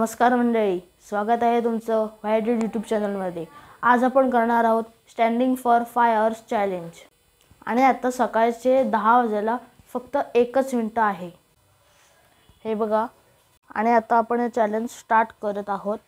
नमस्कार मंडळी, स्वागत आहे तुमचं व्हायटेड यूट्यूब चॅनलमध्ये। आज आपण करणार आहोत स्टँडिंग फॉर 5 आवर्स चॅलेंज। आणि आता सकाळचे 10 वाजायला फक्त 1 मिनिट आहे, हे बघा। आणि आता आपण हे चॅलेंज स्टार्ट करत आहोत।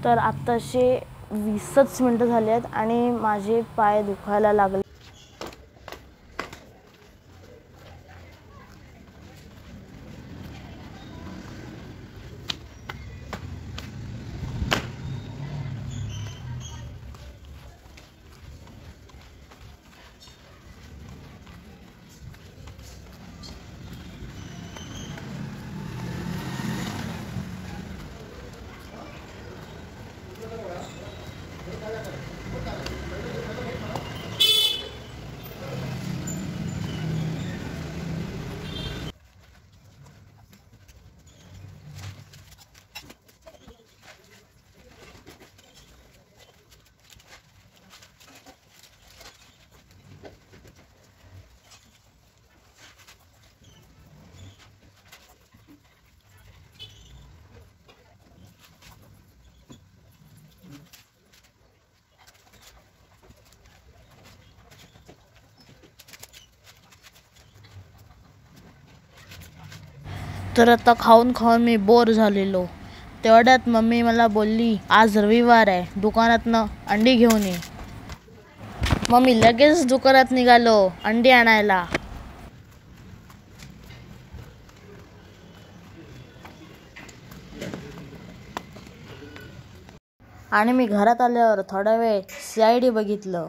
तर आताशे 20च मिनिटं झाली आहेत आणि माझे पाय दुखायला लागले। तर आता खाऊन मी बोर झालेलो। तेवढ्यात मम्मी मला बोलली, आज रविवार आहे, दुकानातनं अंडी घेऊन ये। मम्मी लगेच दुकानात निघालो अंडी आणायला। आणि मी घरात आल्यावर थोडा वेळ CID बघितलं।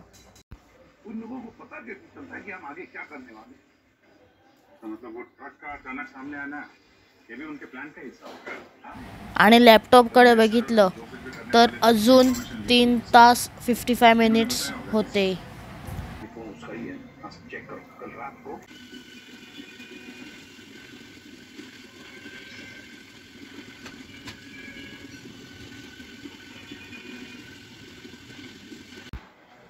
आणि लॅपटॉपकडे बघितलं तर अजून 3 तास 55 मिनिट्स होते।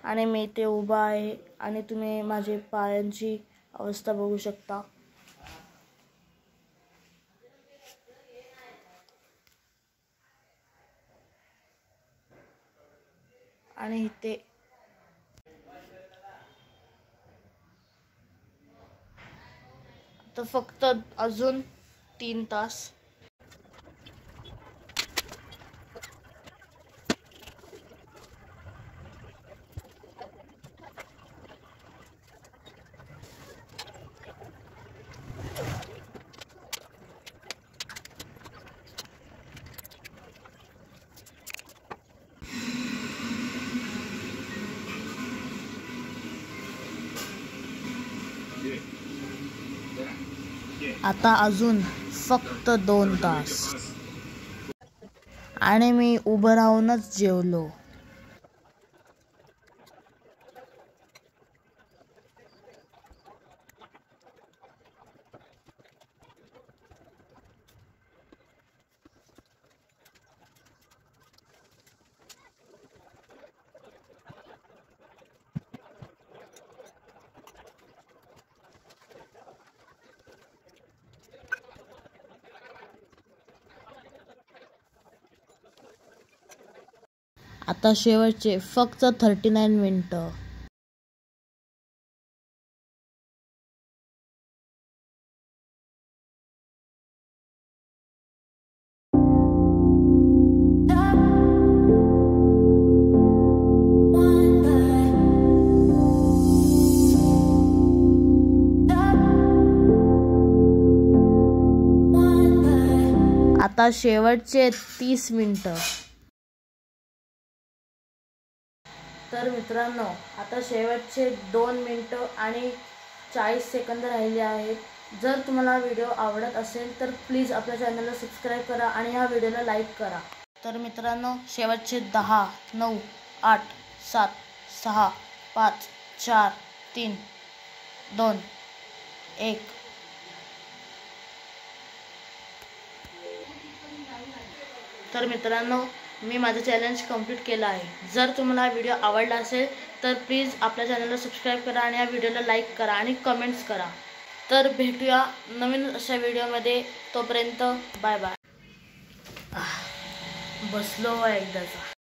आणि मी इथे उभा आहे आणि तुम्ही माझे पायांची अवस्था बघू शकता। आणि इथे आता फक्त अजून 3 तास। आता अजून फक्त 2 तास आणि मी उभं राहूनच जेवलो। आता शेवटचे फक्त 39 मिनिटं। आता शेवटचे 30 मिनिटं. तर मित्रांनो, आता शेवटचे 2 मिनिटं आणि 40 सेकंद राहिले आहेत. जर तुम्हाला व्हिडिओ आवडत असेल तर प्लीज आपल्या चॅनलला सबस्क्राईब करा आणि ह्या व्हिडिओला लाईक करा. तर मित्रांनो, शेवटचे 10, 9, 8, 7, 6, 5, 4, 3, 2, 1. तर मित्रांनो, मी माझं चॅलेंज कंप्लीट केलं आहे. जर तुम्हाला हा व्हिडिओ आवडला असेल तर प्लीज आपल्या चॅनलला सबस्क्राईब करा आणि या व्हिडिओला लाईक करा आणि कमेंट्स करा. तर भेटूया नवीन अशा व्हिडिओमध्ये. तोपर्यंत बाय बाय. बसलो एकदाचा.